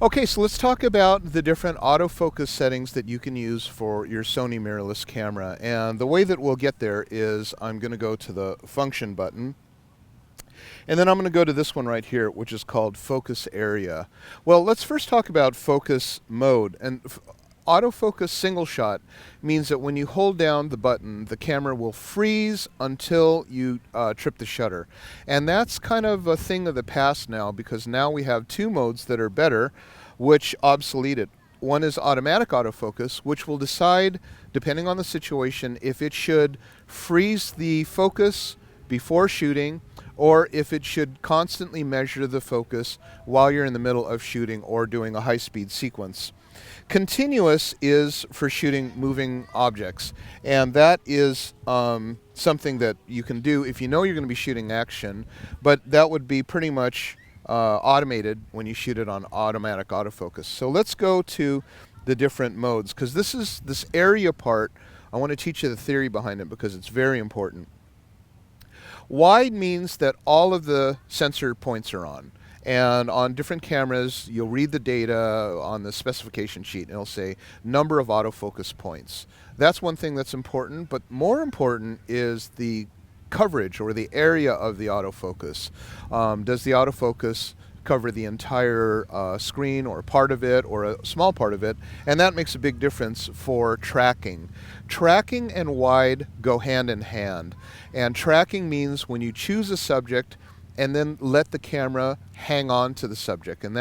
Okay, so let's talk about the different autofocus settings that you can use for your Sony Mirrorless camera. And the way that we'll get there is I'm going to go to the function button, and then I'm going to go to this one right here, which is called focus area. Well, let's first talk about focus mode. And autofocus single shot means that when you hold down the button, the camera will freeze until you trip the shutter. And that's kind of a thing of the past now, because now we have two modes that are better, which obsolete it. One is automatic autofocus, which will decide, depending on the situation, if it should freeze the focus before shooting, or if it should constantly measure the focus while you're in the middle of shooting or doing a high-speed sequence. Continuous is for shooting moving objects, and that is something that you can do if you know you're going to be shooting action, but that would be pretty much automated when you shoot it on automatic autofocus. So let's go to the different modes, because this area part, I want to teach you the theory behind it because it's very important. Wide means that all of the sensor points are on. And on different cameras, you'll read the data on the specification sheet, and it'll say number of autofocus points. That's one thing that's important, but more important is the coverage or the area of the autofocus. Does the autofocus cover the entire screen or part of it or a small part of it? And that makes a big difference for tracking. Tracking and wide go hand in hand. And tracking means when you choose a subject and then let the camera hang on to the subject. And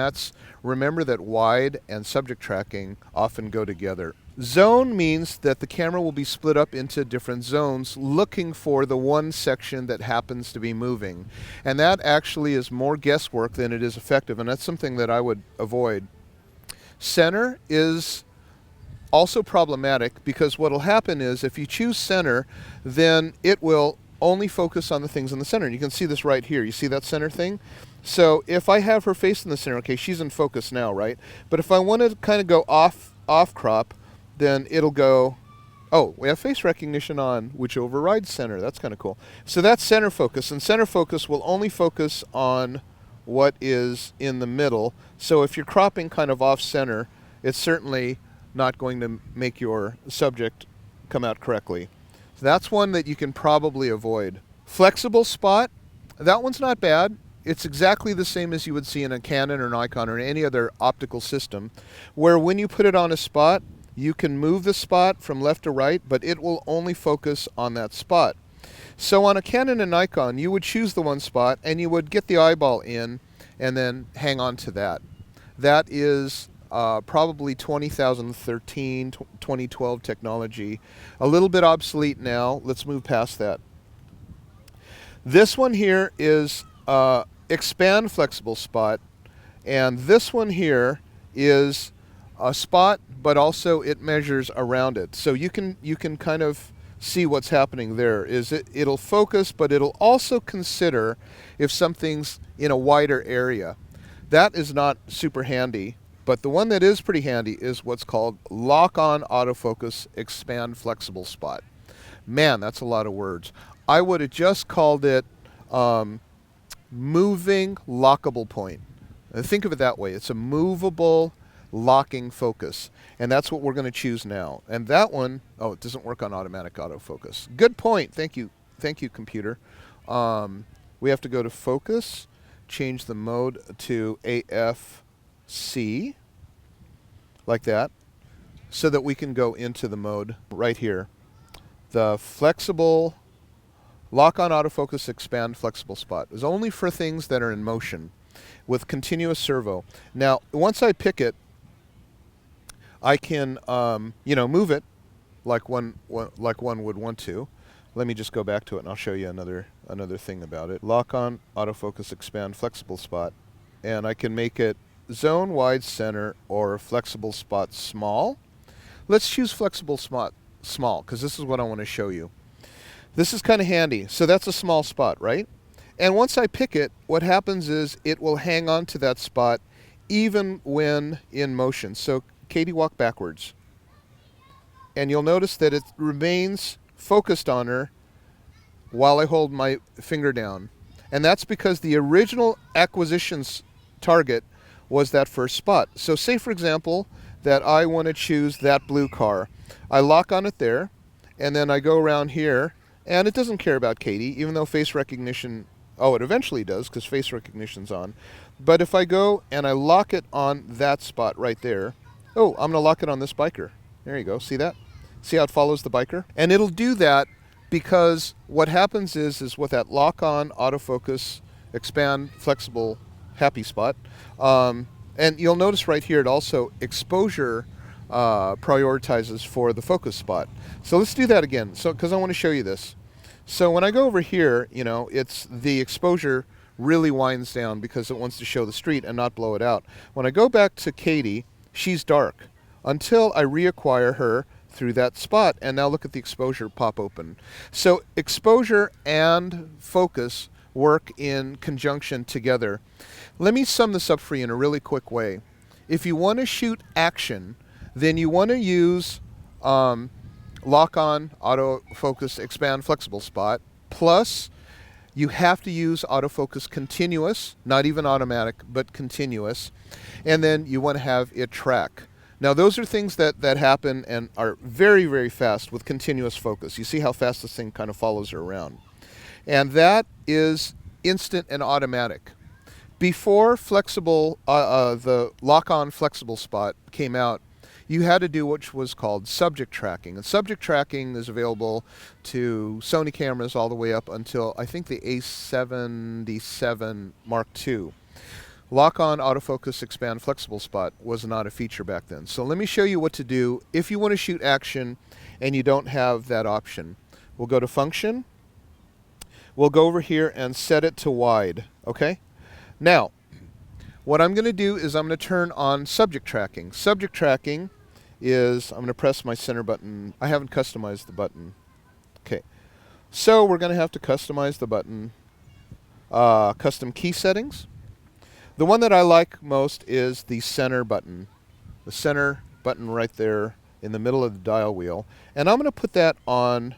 remember that wide and subject tracking often go together. Zone means that the camera will be split up into different zones looking for the one section that happens to be moving. And that actually is more guesswork than it is effective, and that's something that I would avoid. Center is also problematic because what will happen is if you choose center, then it will only focus on the things in the center. And you can see this right here. You see that center thing? So if I have her face in the center, okay, she's in focus now, right? But if I want to kind of go off crop, then it'll go, oh, we have face recognition on, which overrides center. That's kind of cool. So that's center focus, and center focus will only focus on what is in the middle. So if you're cropping kind of off center, it's certainly not going to make your subject come out correctly. So that's one that you can probably avoid. Flexible spot, that one's not bad. It's exactly the same as you would see in a Canon or Nikon or any other optical system, where when you put it on a spot, you can move the spot from left to right, but it will only focus on that spot. So on a Canon and Nikon, you would choose the one spot and you would get the eyeball in and then hang on to that. That is probably 2013, 2012 technology. A little bit obsolete now. Let's move past that. This one here is expand flexible spot, and this one here is a spot, but also it measures around it. So you can kind of see what's happening there. It'll focus, but it'll also consider if something's in a wider area. That is not super handy, but the one that is pretty handy is what's called lock-on autofocus expand flexible spot. Man, that's a lot of words. I would have just called it moving lockable point. Think of it that way. It's a movable locking focus, and that's what we're going to choose now. And that one, oh, it doesn't work on automatic autofocus. Good point. Thank you, computer. We have to go to focus, change the mode to AFC, like that, so that we can go into the mode right here. The flexible lock-on autofocus expand flexible spot is only for things that are in motion with continuous servo. Now, once I pick it, I can, move it like one would want to. Let me just go back to it, and I'll show you another thing about it. Lock on, autofocus, expand, flexible spot, and I can make it zone, wide, center, or flexible spot, small. Let's choose flexible spot, small, because this is what I want to show you. This is kind of handy. So that's a small spot, right? And once I pick it, what happens is it will hang on to that spot even when in motion. So Katie, walk backwards. And you'll notice that it remains focused on her while I hold my finger down. And that's because the original acquisitions target was that first spot. So say, for example, that I want to choose that blue car. I lock on it there, and then I go around here, and it doesn't care about Katie, even though face recognition, oh, it eventually does because face recognition's on. But if I go and I lock it on that spot right there, oh, I'm going to lock it on this biker. There you go. See that? See how it follows the biker? And it'll do that because what happens is with that lock-on, autofocus, expand, flexible, happy spot, and you'll notice right here it also exposure prioritizes for the focus spot. So let's do that again. So because I want to show you this. So when I go over here, you know, it's the exposure really winds down because it wants to show the street and not blow it out. When I go back to Katie, she's dark until I reacquire her through that spot, and now look at the exposure pop open. So exposure and focus work in conjunction together. Let me sum this up for you in a really quick way. If you want to shoot action, then you want to use lock on, autofocus, expand, flexible spot, plus you have to use autofocus continuous, not even automatic, but continuous, and then you want to have it track. Now those are things that happen and are very, very fast with continuous focus. You see how fast this thing kind of follows her around. And that is instant and automatic. Before flexible, the lock-on flexible spot came out, you had to do what was called subject tracking. And subject tracking is available to Sony cameras all the way up until, I think, the A77 Mark II. Lock-on, autofocus, expand, flexible spot was not a feature back then. So let me show you what to do if you want to shoot action and you don't have that option. We'll go to Function. We'll go over here and set it to wide. Okay? Now, what I'm going to do is I'm going to turn on subject tracking. Subject tracking is, I'm going to press my center button. I haven't customized the button. Okay. So we're going to have to customize the button. Custom key settings. The one that I like most is the center button. The center button right there in the middle of the dial wheel. And I'm going to put that on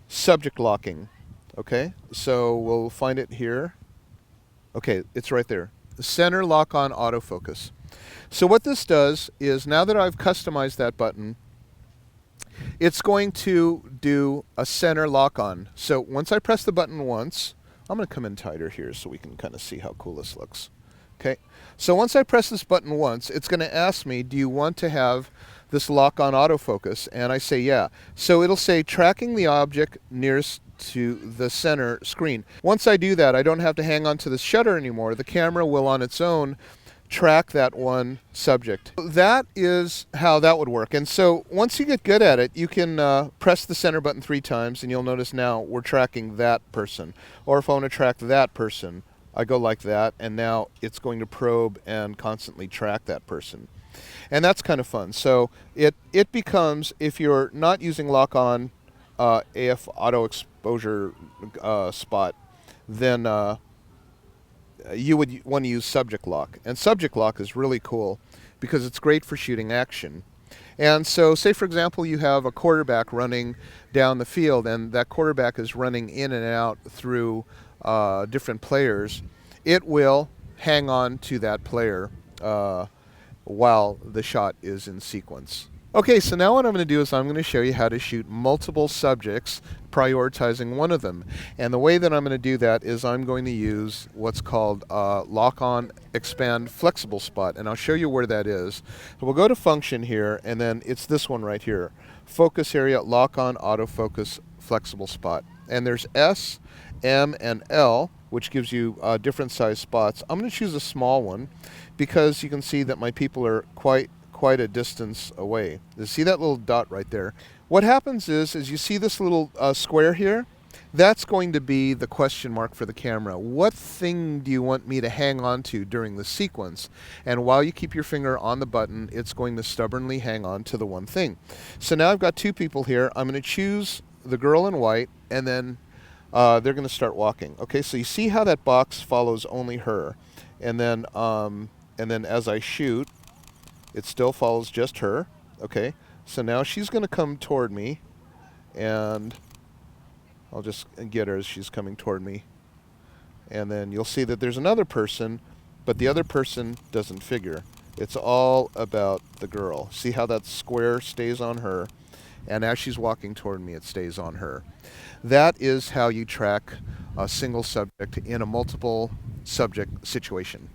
subject locking. Okay, so we'll find it here. Okay, it's right there. The center lock on autofocus. So what this does is now that I've customized that button, it's going to do a center lock on. So once I press the button once, I'm going to come in tighter here so we can kind of see how cool this looks. Okay, so once I press this button once, it's going to ask me, do you want to have this lock on autofocus? And I say yeah. So it'll say tracking the object nearest to the center screen. Once I do that, I don't have to hang on to the shutter anymore. The camera will on its own track that one subject. That is how that would work. And so once you get good at it, you can press the center button 3 times and you'll notice now we're tracking that person. Or if I want to track that person, I go like that, and now it's going to probe and constantly track that person. And that's kind of fun. So it becomes, if you're not using lock-on AF auto exposure spot, then you would want to use subject lock. And subject lock is really cool because it's great for shooting action. And so say, for example, you have a quarterback running down the field, and that quarterback is running in and out through different players. It will hang on to that player while the shot is in sequence. Okay, so now what I'm going to do is I'm going to show you how to shoot multiple subjects, prioritizing one of them. And the way that I'm going to do that is I'm going to use what's called lock-on, expand, flexible spot. And I'll show you where that is. So we'll go to Function here, and then it's this one right here. Focus area, lock-on, autofocus, flexible spot. And there's S, M, and L, which gives you different size spots. I'm going to choose a small one because you can see that my people are quite a distance away. You see that little dot right there? What happens is you see this little square here? That's going to be the question mark for the camera. What thing do you want me to hang on to during the sequence? And while you keep your finger on the button, it's going to stubbornly hang on to the one thing. So now I've got 2 people here. I'm going to choose the girl in white, and then they're going to start walking. Okay, so you see how that box follows only her. And then as I shoot, it still follows just her. Okay, so now she's going to come toward me, and I'll just get her as she's coming toward me. And then you'll see that there's another person but the other person doesn't figure. It's all about the girl. See how that square stays on her, and as she's walking toward me, it stays on her. That is how you track a single subject in a multiple subject situation.